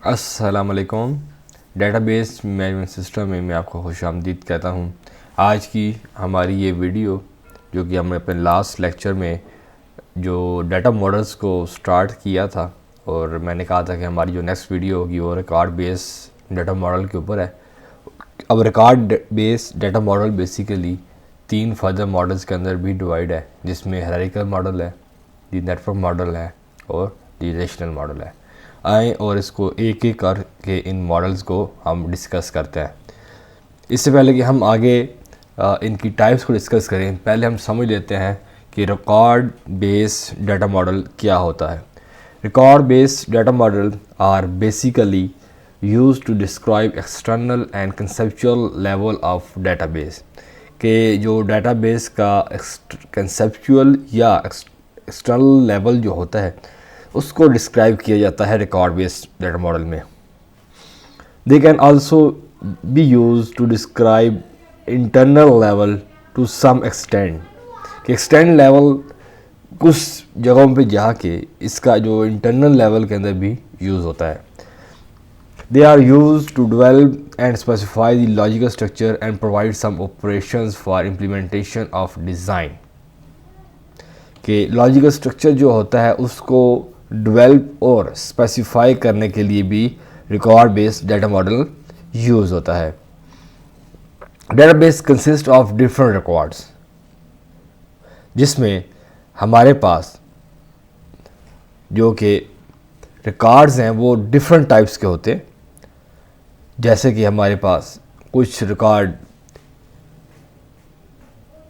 अस्सलामुअलैकुम। Database management system में मैं आपको खुशामदीद कहता हूँ। आज की हमारी ये वीडियो जो कि हमने अपने लास्ट लेक्चर में जो डाटा मॉडल्स को स्टार्ट किया था और मैंने कहा था कि हमारी जो नेक्स्ट वीडियो होगी वो रिकॉर्ड बेस डाटा मॉडल के ऊपर है। अब record base data model basically 3 further models के अंदर भी डिवाइड है, जिसमें हायरार्किकल मॉडल है, दी नेटवर्क मॉडल है और दी रिलेशनल मॉडल है। आए और इसको एक एक करके इन मॉडल्स को हम डिस्कस करते हैं। इससे पहले कि हम आगे इनकी टाइप्स को डिस्कस करें, पहले हम समझ लेते हैं कि रिकॉर्ड बेस डाटा मॉडल क्या होता है। Record base data model are basically use to describe external and conceptual level of database के जो डाटाबेस का कंसेप्चुअल या एक्सटर्नल लेवल जो होता है उसको डिस्क्राइब किया जाता है रिकॉर्ड बेस्ड डाटा मॉडल में। They can also be use to describe internal level to some extent कि एक्सटेंड लेवल कुछ जगहों पे जाके इसका जो इंटरनल लेवल के अंदर भी यूज़ होता है। They are use to develop and specify the logical structure and provide some operations for implementation of design कि लॉजिकल स्ट्रक्चर जो होता है उसको डेवलप और स्पेसिफाई करने के लिए भी record based data model use होता है। Database consist of different records, जिसमें हमारे पास जो कि रिकॉर्ड्स हैं वो डिफरेंट टाइप्स के होते हैं। जैसे कि हमारे पास कुछ रिकॉर्ड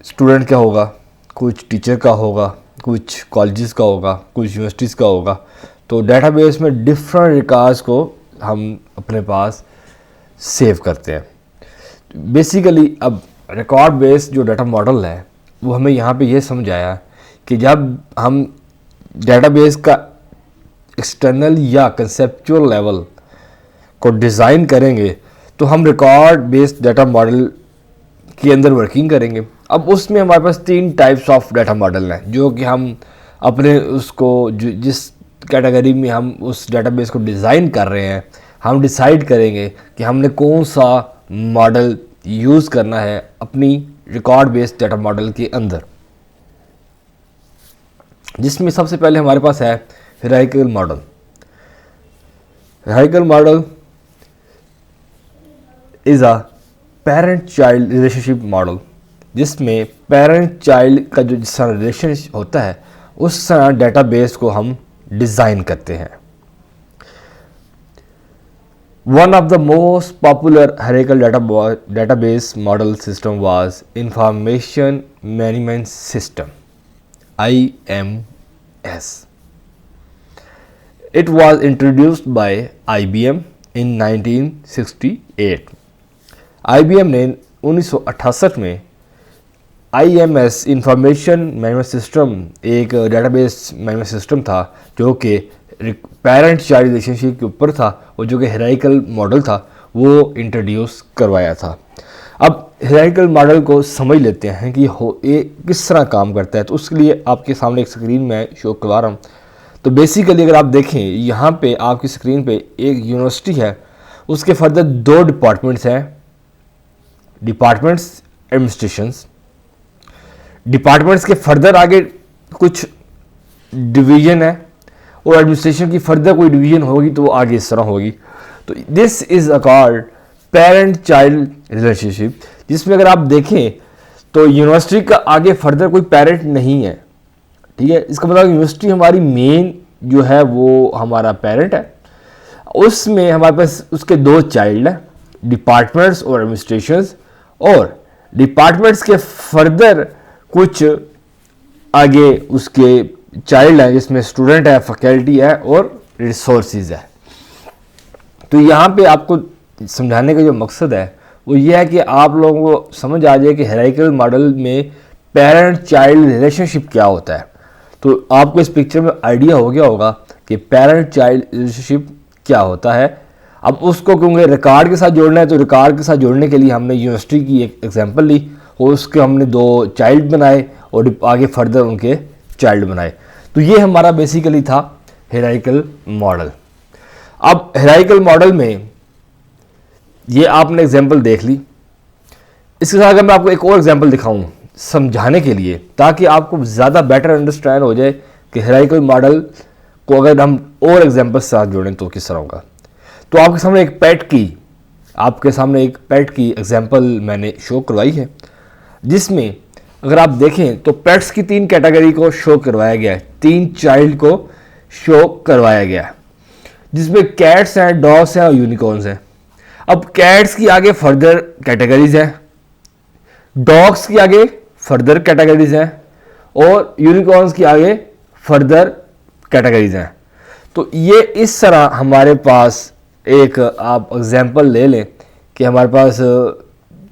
स्टूडेंट का होगा, कुछ टीचर का होगा, कुछ कॉलेजेस का होगा, कुछ यूनिवर्सिटीज़ का होगा। तो डेटाबेस में डिफरेंट रिकॉर्ड्स को हम अपने पास सेव करते हैं। बेसिकली अब रिकॉर्ड बेस्ड जो डाटा मॉडल है वो हमें यहाँ पे ये समझाया कि जब हम डेटाबेस का एक्सटर्नल या कंसेप्चुअल लेवल को डिज़ाइन करेंगे तो हम रिकॉर्ड बेस्ड डाटा मॉडल के अंदर वर्किंग करेंगे। अब उसमें हमारे पास 3 टाइप्स ऑफ डाटा मॉडल हैं जो कि हम अपने उसको जिस कैटेगरी में हम उस डेटाबेस को डिज़ाइन कर रहे हैं हम डिसाइड करेंगे कि हमने कौन सा मॉडल यूज़ करना है अपनी रिकॉर्ड बेस्ड डाटा मॉडल के अंदर, जिसमें सबसे पहले हमारे पास है hierarchical model. Hierarchical model is a parent child relationship model, जिसमें पेरेंट चाइल्ड का जो जिस तरह रिलेशन होता है उस तरह डेटाबेस को हम डिज़ाइन करते हैं। One of the most popular hierarchical database model system was Information Management System IMS. It was introduced by IBM in 1968. IBM ने 1968 में IMS इंफॉर्मेशन मैनेजमेंट सिस्टम एक डेटाबेस मैनेजमेंट सिस्टम था जो कि पेरेंट चाइल्ड रिलेशनशिप के ऊपर था और जो कि हायरार्किकल मॉडल था वो इंट्रोड्यूस करवाया था। अब हायरार्किकल मॉडल को समझ लेते हैं कि ये किस तरह काम करता है। तो उसके लिए आपके सामने एक स्क्रीन में शो करवा रहा हूँ। तो बेसिकली अगर आप देखें यहाँ पे आपकी स्क्रीन पे एक यूनिवर्सिटी है, उसके फर्दर 2 डिपार्टमेंट्स हैं, डिपार्टमेंट्स एडमिनिस्ट्रेशंस। डिपार्टमेंट्स के फर्दर आगे कुछ डिवीजन है और एडमिनिस्ट्रेशन की फर्दर कोई डिवीजन होगी तो वो आगे इस तरह होगी। तो this is a called parent child relationship, जिसमें अगर आप देखें तो यूनिवर्सिटी का आगे फर्दर कोई पेरेंट नहीं है। ठीक है, इसका मतलब यूनिवर्सिटी हमारी मेन जो है वो हमारा पेरेंट है। उसमें हमारे पास उसके 2 चाइल्ड हैं, डिपार्टमेंट्स और एडमिनिस्ट्रेशंस, और डिपार्टमेंट्स के फर्दर कुछ आगे उसके चाइल्ड है जिसमें स्टूडेंट है, फैकल्टी है और रिसोर्सेज है। तो यहाँ पे आपको समझाने का जो मकसद है वो ये है कि आप लोगों को समझ आ जाए कि हायरार्किकल मॉडल में पेरेंट चाइल्ड रिलेशनशिप क्या होता है। तो आपको इस पिक्चर में आइडिया हो गया होगा कि पेरेंट चाइल्ड रिलेशनशिप क्या होता है। अब उसको क्योंकि रिकॉर्ड के साथ जोड़ना है तो रिकॉर्ड के साथ जोड़ने के लिए हमने यूनिवर्सिटी की एक एग्जांपल ली और उसके हमने 2 चाइल्ड बनाए और आगे फर्दर उनके चाइल्ड बनाए। तो ये हमारा बेसिकली था हायरार्किकल मॉडल। अब हायरार्किकल मॉडल में ये आपने एग्जांपल देख ली, इसके साथ अगर मैं आपको एक और एग्जांपल दिखाऊं समझाने के लिए, ताकि आपको ज़्यादा बेटर अंडरस्टैंड हो जाए कि हायरार्किकल मॉडल को अगर हम और एग्जांपल साथ जोड़ें तो किस तरह होगा। तो आपके सामने एक पेट की एग्जांपल मैंने शो करवाई है, जिसमें अगर आप देखें तो पेट्स की 3 कैटेगरी को शो करवाया गया है, 3 चाइल्ड को शो करवाया गया है, जिसमें कैट्स हैं, डॉग्स हैं और यूनिकॉर्न्स हैं। अब कैट्स की आगे फर्दर कैटेगरीज हैं, डॉग्स की आगे फर्दर कैटेगरीज हैं और यूनिकॉर्न्स की आगे फर्दर कैटेगरीज हैं। तो ये इस तरह हमारे पास एक आप एग्जांपल ले लें कि हमारे पास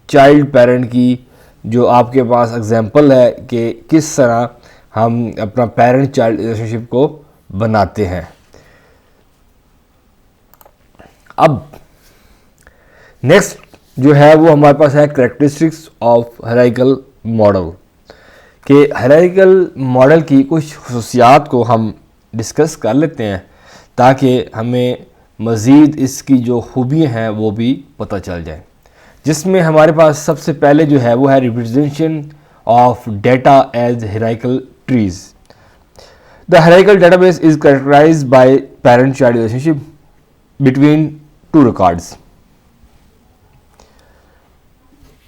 चाइल्ड पेरेंट की जो आपके पास एग्जांपल है कि किस तरह हम अपना पेरेंट चाइल्ड रिलेशनशिप को बनाते हैं। अब नेक्स्ट जो है वो हमारे पास है कैरेक्टरिस्टिक्स ऑफ हायरार्किकल मॉडल, कि हायरार्किकल मॉडल की कुछ खुसूसियात को हम डिस्कस कर लेते हैं ताकि हमें मज़ीद इसकी जो खूबियाँ हैं वो भी पता चल जाए। जिसमें हमारे पास सबसे पहले जो है वो है representation of data as hierarchical trees. The hierarchical database is characterized by parent child relationship between 2 records.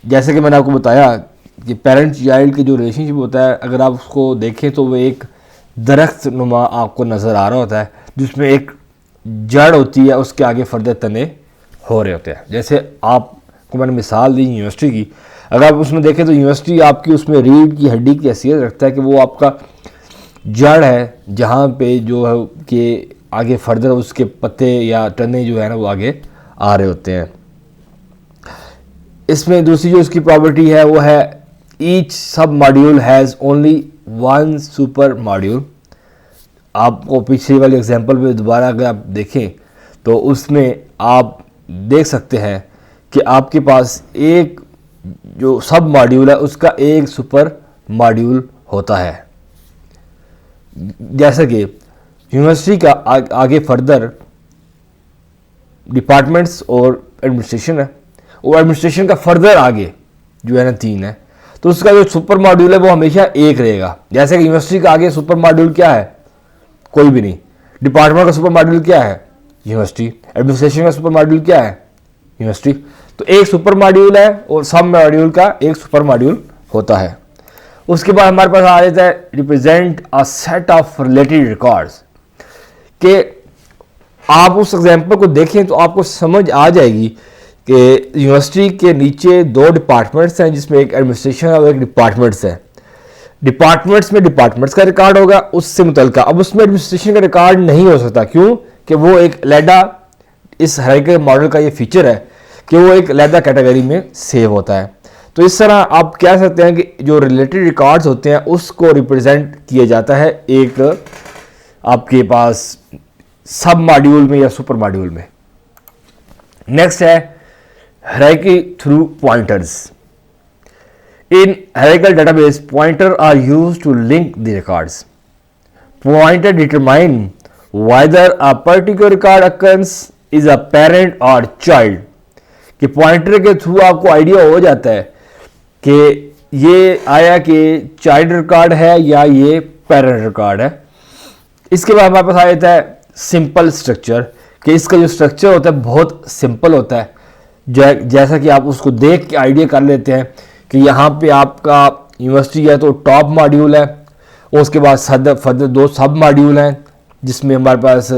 जैसे कि मैंने आपको बताया कि पेरेंट चाइल्ड की जो रिलेशनशिप होता है, अगर आप उसको देखें तो वो एक दरख्त नुमा आपको नज़र आ रहा होता है, जिसमें एक जड़ होती है, उसके आगे फर्दर तने हो रहे होते हैं। जैसे आपको मैंने मिसाल दी यूनिवर्सिटी की, अगर आप उसमें देखें तो यूनिवर्सिटी आपकी उसमें रीढ़ की हड्डी की हैसियत रखता है कि वो आपका जड़ है, जहाँ पे जो है कि आगे फर्दर उसके पत्ते या तने जो है ना वो आगे आ रहे होते हैं। इसमें दूसरी जो उसकी प्रॉपर्टी है वो है ईच सब module has only 1 super module. आपको पिछले वाले एग्जांपल में दोबारा अगर आप देखें तो उसमें आप देख सकते हैं कि आपके पास एक जो सब मॉड्यूल है उसका एक सुपर मॉड्यूल होता है। जैसे कि यूनिवर्सिटी का आगे फर्दर डिपार्टमेंट्स और एडमिनिस्ट्रेशन है, और एडमिनिस्ट्रेशन का फर्दर आगे जो है ना 3 है, तो उसका जो सुपर मॉड्यूल है वो हमेशा 1 रहेगा। जैसे कि यूनिवर्सिटी का आगे सुपर मॉड्यूल क्या है, कोई भी नहीं। डिपार्टमेंट का सुपर मॉड्यूल क्या है, यूनिवर्सिटी। एडमिनिस्ट्रेशन का सुपर मॉड्यूल क्या है, यूनिवर्सिटी। तो एक सुपर मॉड्यूल है और सब मॉड्यूल का एक सुपर मॉड्यूल होता है। उसके बाद हमारे पास आ जाता है represent a set of related records, कि आप उस एग्जाम्पल को देखें तो आपको समझ आ जाएगी कि यूनिवर्सिटी के नीचे 2 डिपार्टमेंट्स हैं, जिसमें एक एडमिनिस्ट्रेशन और एक डिपार्टमेंट्स है। डिपार्टमेंट्स में डिपार्टमेंट्स का रिकॉर्ड होगा उससे मुतल्लिका। अब उसमें एडमिनिस्ट्रेशन का रिकॉर्ड नहीं हो सकता, क्यों कि वो एक लैडा, इस हायरार्किकल मॉडल का ये फीचर है कि वो एक लैदा कैटेगरी में सेव होता है। तो इस तरह आप कह सकते हैं कि जो रिलेटेड रिकॉर्ड्स होते हैं उसको रिप्रेजेंट किया जाता है एक आपके पास सब मॉड्यूल में या सुपर मॉड्यूल में। नेक्स्ट है hierarchy through pointers. In hierarchical database, pointers are used to link the records. Pointer determine whether a particular record occurs is a parent or child. कि पॉइंटर के थ्रू आपको idea हो जाता है कि ये आया कि चाइल्ड रिकॉर्ड है या ये पेरेंट रिकॉर्ड है। इसके बाद हमारे पास आ जाता है सिंपल स्ट्रक्चर, कि इसका जो स्ट्रक्चर होता है बहुत सिंपल होता है। जैसा कि आप उसको देख के आइडिया कर लेते हैं कि यहाँ पे आपका यूनिवर्सिटी है तो टॉप मॉड्यूल है, और उसके बाद फर्दर 2 सब मॉड्यूल हैं, जिसमें हमारे पास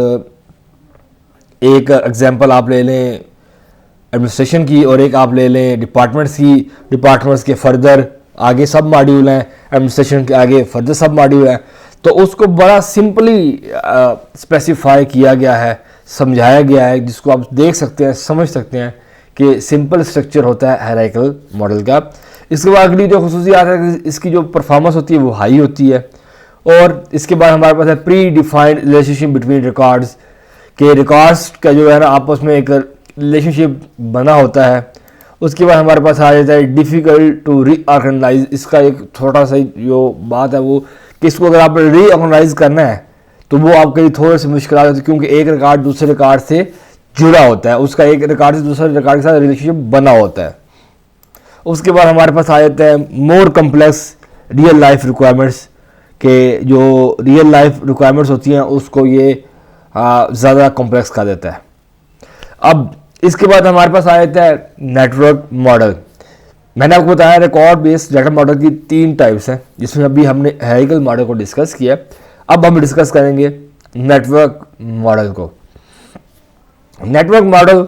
एक एग्जांपल आप ले लें एडमिनिस्ट्रेशन की और एक आप ले लें डिपार्टमेंट्स की। डिपार्टमेंट्स के फर्दर आगे सब मॉड्यूल हैं, एडमिनिस्ट्रेशन के आगे फर्दर सब मॉड्यूल हैं। तो उसको बड़ा सिंपली स्पेसिफाई किया गया है, समझाया गया है, जिसको आप देख सकते हैं, समझ सकते हैं कि सिंपल स्ट्रक्चर होता है हायरार्किकल मॉडल का। इसके बाद अगली जो खुसूसियात है इसकी जो परफॉर्मेंस होती है वो हाई होती है। और इसके बाद हमारे पास है pre defined relationship between records, के रिकॉर्ड्स का जो है ना आपस में एक रिलेशनशिप बना होता है। उसके बाद हमारे पास आ जाता है डिफ़िकल्ट टू रीऑर्गेनाइज। इसका एक छोटा सा जो बात है वो कि इसको अगर आप रीऑर्गेनाइज करना है तो वो आपके लिए थोड़े से मुश्किल होती है, क्योंकि एक रिकॉर्ड दूसरे रिकॉर्ड से जुड़ा होता है, उसका एक रिकॉर्ड से दूसरे रिकॉर्ड के साथ रिलेशनशिप बना होता है। उसके बाद हमारे पास आ जाता है मोर कम्प्लेक्स रियल लाइफ रिक्वायरमेंट्स, के जो रियल लाइफ रिक्वायरमेंट्स होती हैं उसको ये ज़्यादा कॉम्प्लेक्स कर देता है। अब इसके बाद हमारे पास आ जाता है नेटवर्क मॉडल। मैंने आपको बताया रिकॉर्ड बेस्ड डाटा मॉडल की 3 टाइप्स हैं, जिसमें अभी हमने हायरार्किकल मॉडल को डिस्कस किया। अब हम डिस्कस करेंगे नेटवर्क मॉडल को। Network model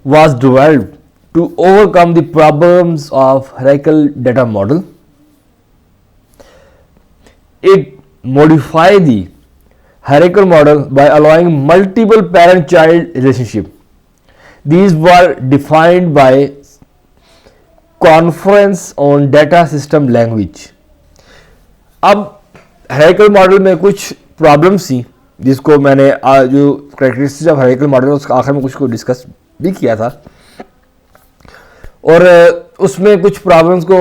was developed to overcome the problems of hierarchical data model. It modified the hierarchical model by allowing multiple parent-child relationship. These were defined by Conference on Data System Language. अब hierarchical model में कुछ problems थी, जिसको मैंने जो characteristics of hierarchical model उसके आखिर में कुछ को डिस्कस भी किया था, और उसमें कुछ प्रॉब्लम्स को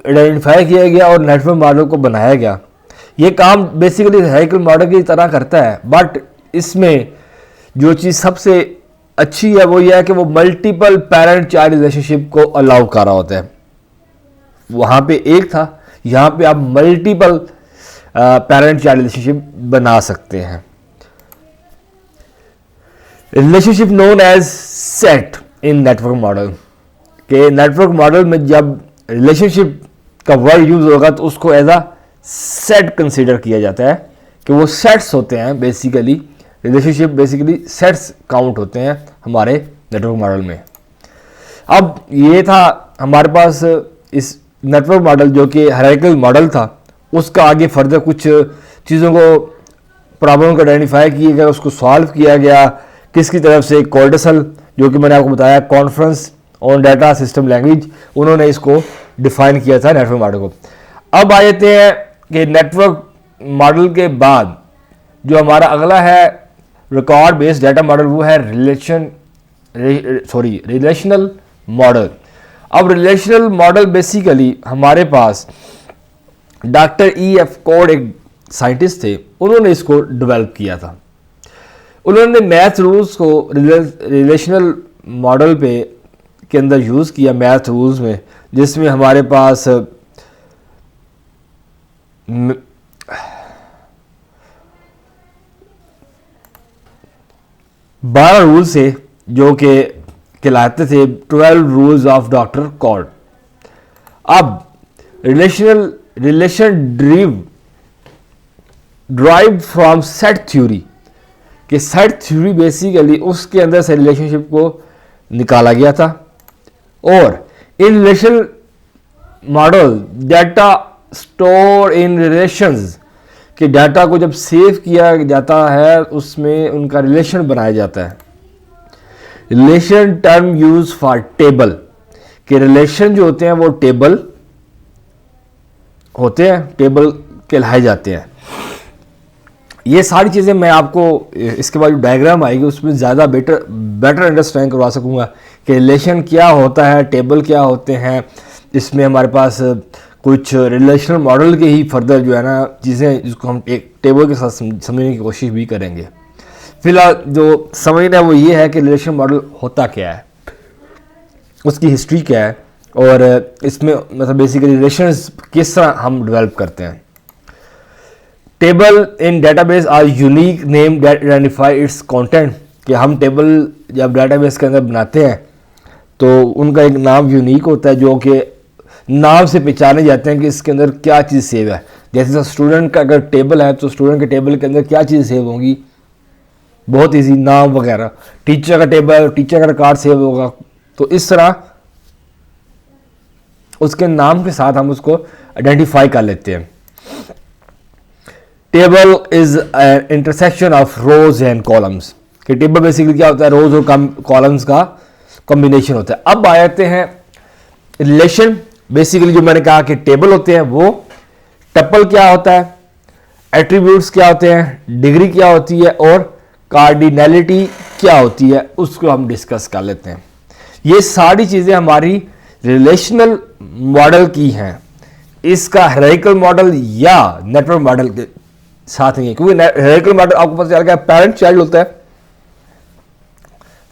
आइडेंटिफाई किया गया और नेटवर्क मॉडल को बनाया गया। ये काम बेसिकली हायरार्किकल मॉडल की तरह करता है, बट इसमें जो चीज़ सबसे अच्छी है वो ये है कि वो मल्टीपल पेरेंट चाइल्ड रिलेशनशिप को अलाउ कर रहा होता है। वहाँ पे एक था, यहाँ पे आप मल्टीपल पेरेंट चाइल्ड रिलेशनशिप बना सकते हैं। रिलेशनशिप नोन एज सेट इन नेटवर्क मॉडल, के नेटवर्क मॉडल में जब रिलेशनशिप का वर्ड यूज होगा तो उसको एज अ सेट कंसीडर किया जाता है, कि वो सेट्स होते हैं। Basically relationship basically sets count होते हैं हमारे नेटवर्क मॉडल में। अब ये था हमारे पास इस नेटवर्क मॉडल जो कि हायरार्किकल मॉडल था, उसका आगे फर्दर कुछ चीज़ों को प्रॉब्लम को आइडेंटिफाई किया गया, उसको सॉल्व किया गया किसकी तरफ से, कॉर्डसल, जो कि मैंने आपको बताया conference on data system language, उन्होंने इसको डिफाइन किया था नेटवर्क मॉडल को। अब आ जाते हैं कि नेटवर्क मॉडल के बाद जो हमारा अगला है रिकॉर्ड बेस्ड डाटा मॉडल, वो है रिलेशनल मॉडल। अब रिलेशनल मॉडल बेसिकली हमारे पास डॉक्टर E.F. कोड एक साइंटिस्ट थे, उन्होंने इसको डेवलप किया था। उन्होंने मैथ रूल्स को रिलेशनल मॉडल पे के अंदर यूज़ किया, मैथ रूल्स में, जिसमें हमारे पास 12 रूल्स थे जो कि कहलाते थे 12 रूल्स ऑफ डॉक्टर कॉड। अब relation drive from set theory, कि सेट थ्योरी बेसिकली उसके अंदर से रिलेशनशिप को निकाला गया था। और in relation model data store in relations, कि डाटा को जब सेव किया जाता है उसमें उनका रिलेशन बनाया जाता है। Relation term use for table, कि रिलेशन जो होते हैं वो टेबल होते हैं, टेबल कहलाए जाते हैं। ये सारी चीज़ें मैं आपको इसके बाद जो डायग्राम आएगी उसमें ज़्यादा बेटर अंडरस्टैंड करवा सकूँगा कि रिलेशन क्या होता है, टेबल क्या होते हैं। इसमें हमारे पास कुछ रिलेशनल मॉडल के ही फर्दर जो है ना चीज़ें, जिसको हम एक टेबल के साथ समझने की कोशिश भी करेंगे। फिलहाल जो समझना है वो ये है कि रिलेशन मॉडल होता क्या है, उसकी हिस्ट्री क्या है, और इसमें मतलब बेसिकली रिलेशंस किस तरह हम डेवलप करते हैं। Table in database are unique name that identify its content, कि हम टेबल जब डेटाबेस के अंदर बनाते हैं तो उनका एक नाम यूनिक होता है, जो कि नाम से पहचाने जाते हैं कि इसके अंदर क्या चीज़ सेव है। जैसे स्टूडेंट का अगर टेबल है तो स्टूडेंट के टेबल के अंदर क्या चीज़ सेव होगी, बहुत ईजी, नाम वगैरह। टीचर का टेबल, टीचर का रिकॉर्ड सेव होगा। तो इस तरह उसके नाम के साथ हम उसको आइडेंटिफाई कर लेते हैं। Table is intersection of rose and columns, कि टेबल बेसिकली क्या होता है, रोज और कॉलम्स का कॉम्बिनेशन होता है। अब आ जाते हैं रिलेशन। बेसिकली जो मैंने कहा कि टेबल होते हैं वो, टपल क्या होता है, एट्रीब्यूट्स क्या होते हैं, डिग्री क्या होती है, और कार्डिनैलिटी क्या होती है, उसको हम डिस्कस कर लेते हैं। ये सारी चीज़ें हमारी रिलेशनल मॉडल की हैं। इसका हायरार्किकल मॉडल या नेटवर्क मॉडल के साथ नहीं है, क्योंकि हायरार्किकल मॉडल आपको पता चल गया पेरेंट चाइल्ड होता है।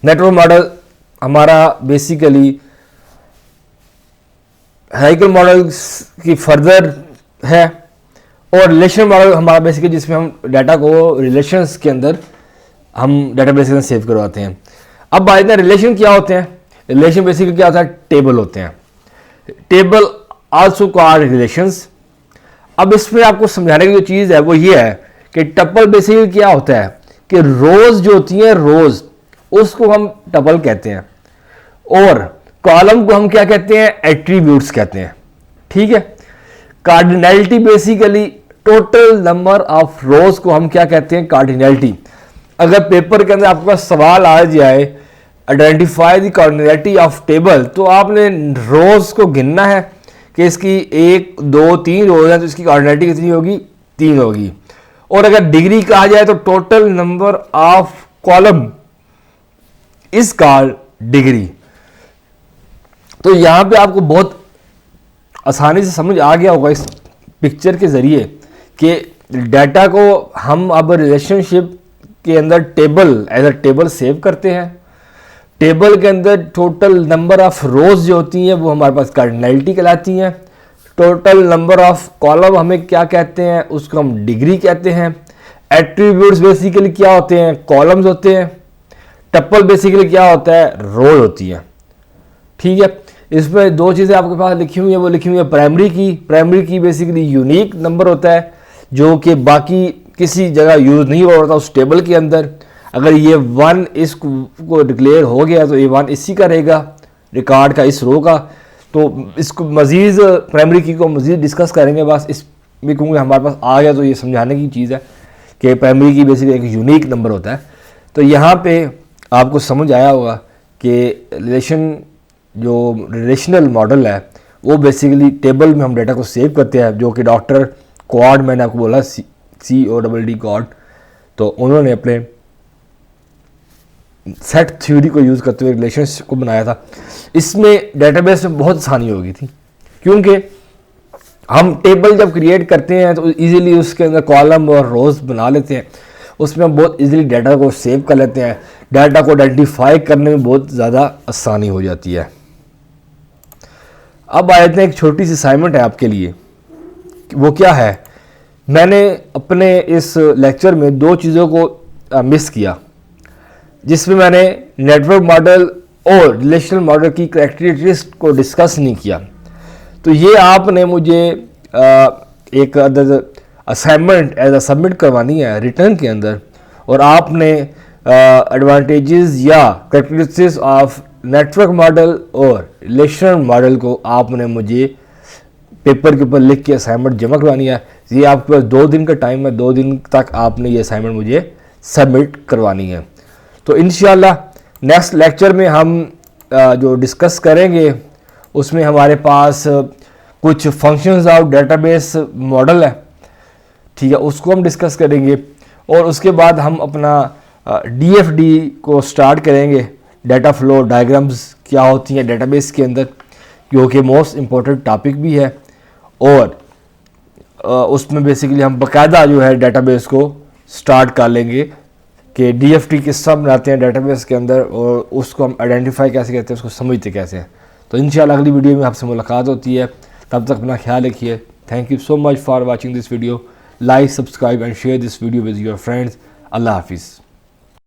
नेटवर्क मॉडल हमारा बेसिकली हायरार्किकल मॉडल की फर्दर है, और रिलेशन मॉडल हमारा बेसिकली जिसमें हम डाटा को रिलेशंस के अंदर हम डेटाबेस के अंदर सेव करवाते हैं। अब बात है रिलेशन क्या होते हैं। रिलेशन बेसिकली क्या होता है, टेबल होते हैं। Table also called relations. अब इसमें आपको समझाने की जो चीज़ है वो ये है कि टपल बेसिकली क्या होता है कि रोज जो होती हैं, रोज उसको हम टपल कहते हैं, और कॉलम को हम क्या कहते हैं, एट्रीब्यूट्स कहते हैं। ठीक है। Cardinality basically total number of रोज को हम क्या कहते हैं, कार्डिनैलिटी। अगर पेपर के अंदर आपके पास सवाल आ जाए identify the cardinality of table, तो आपने रोज को गिनना है कि इसकी 1 2 3 रोज है, तो इसकी कार्डिनैलिटी कितनी होगी, 3 होगी। और अगर डिग्री कहा जाए तो total number of column is called degree. तो यहां पे आपको बहुत आसानी से समझ आ गया होगा इस पिक्चर के जरिए कि डाटा को हम अब रिलेशनशिप के अंदर table as a table save करते हैं। टेबल के अंदर टोटल नंबर ऑफ रोज जो होती हैं वो हमारे पास कार्डिनैलिटी कहलाती हैं। टोटल नंबर ऑफ कॉलम हमें क्या कहते हैं, उसको हम डिग्री कहते हैं। एट्रीब्यूट्स बेसिकली क्या होते हैं, कॉलम्स होते हैं। टपल बेसिकली क्या होता है, रोज होती है। ठीक है। इसमें 2 चीज़ें आपके पास लिखी हुई है, वो लिखी हुई है प्राइमरी की। प्राइमरी की बेसिकली यूनिक नंबर होता है जो कि बाकी किसी जगह यूज़ नहीं हो रहा उस टेबल के अंदर। अगर ये 1 इसको डिक्लेयर हो गया तो ये 1 इसी का रहेगा, रिकॉर्ड का, इस रो का। तो इसको मज़ीद प्राइमरी की को मज़ीद डिस्कस करेंगे। बस इसमें क्योंकि हमारे पास आ गया तो ये समझाने की चीज़ है कि प्राइमरी की बेसिकली एक यूनिक नंबर होता है। तो यहाँ पे आपको समझ आया होगा कि रिलेशनल मॉडल है वो बेसिकली टेबल में हम डाटा को सेव करते हैं, जो कि डॉक्टर क्वाड, मैंने आपको बोला CODD क्वाड, तो उन्होंने अपने सेट थ्योरी को यूज़ करते हुए रिलेशनशिप को बनाया था। इसमें डेटाबेस में बहुत आसानी हो गई थी, क्योंकि हम टेबल जब क्रिएट करते हैं तो इजीली उसके अंदर कॉलम और रोज बना लेते हैं। उसमें हम बहुत इजीली डाटा को सेव कर लेते हैं। डाटा को आइडेंटिफाई करने में बहुत ज़्यादा आसानी हो जाती है। अब आए थे एक छोटी सी असाइनमेंट है आपके लिए। वो क्या है, मैंने अपने इस लेक्चर में 2 चीज़ों को मिस किया, जिसमें मैंने नेटवर्क मॉडल और रिलेशनल मॉडल की कैरेक्टरिस्टिक्स को डिस्कस नहीं किया। तो ये आपने मुझे एक असाइनमेंट एज अ सबमिट करवानी है रिटर्न के अंदर, और आपने एडवांटेजेस या कैरेक्टरिस्टिक्स ऑफ नेटवर्क मॉडल और रिलेशनल मॉडल को आपने मुझे पेपर के ऊपर लिख के असाइनमेंट जमा करवानी है। ये आपके पास 2 दिन का टाइम है, 2 दिन तक आपने ये असाइनमेंट मुझे सबमिट करवानी है। तो इंशाल्लाह नेक्स्ट लेक्चर में हम जो डिस्कस करेंगे उसमें हमारे पास कुछ फंक्शंस ऑफ डेटाबेस मॉडल है। ठीक है, उसको हम डिस्कस करेंगे, और उसके बाद हम अपना DFD को स्टार्ट करेंगे। डाटा फ्लो डायग्राम्स क्या होती हैं डेटाबेस के अंदर, जो कि मोस्ट इम्पोर्टेंट टॉपिक भी है, और उसमें बेसिकली हम बाकायदा जो है डेटाबेस को स्टार्ट कर लेंगे कि DFD किस तरह बनाते हैं डेटाबेस के अंदर, और उसको हम आइडेंटिफाई कैसे करते हैं, उसको समझते कैसे हैं। तो इंशाल्लाह अगली वीडियो में आपसे मुलाकात होती है। तब तक अपना ख्याल रखिए। Thank you so much for watching this video. Like, subscribe and share this video with your friends. Allah हाफिज़।